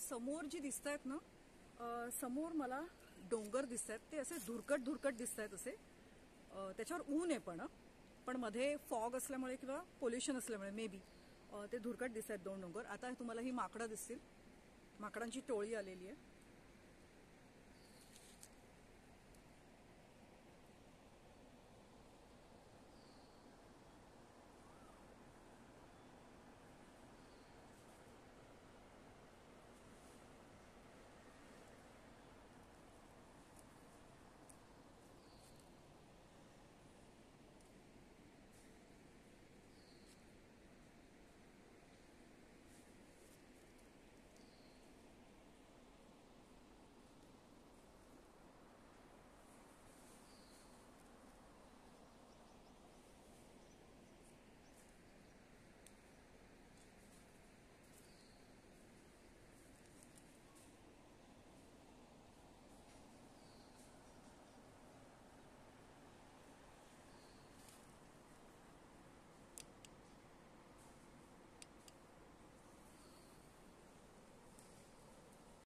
समोर जी दिसत आहेत ना, समोर मला डोंगर दिसत आहेत. ते असे धुरकट धुरकट दिसत आहेत असे. त्याच्यावर ऊन आहे पण मध्ये फॉग असल्यामुळे किंवा पोल्युशन असल्यामुळे मे बी ते धुरकट दिसत आहेत दोन डोंगर. आता तुम्हाला ही माकडं दिसतील. माकडांची टोळी आलेली आहे.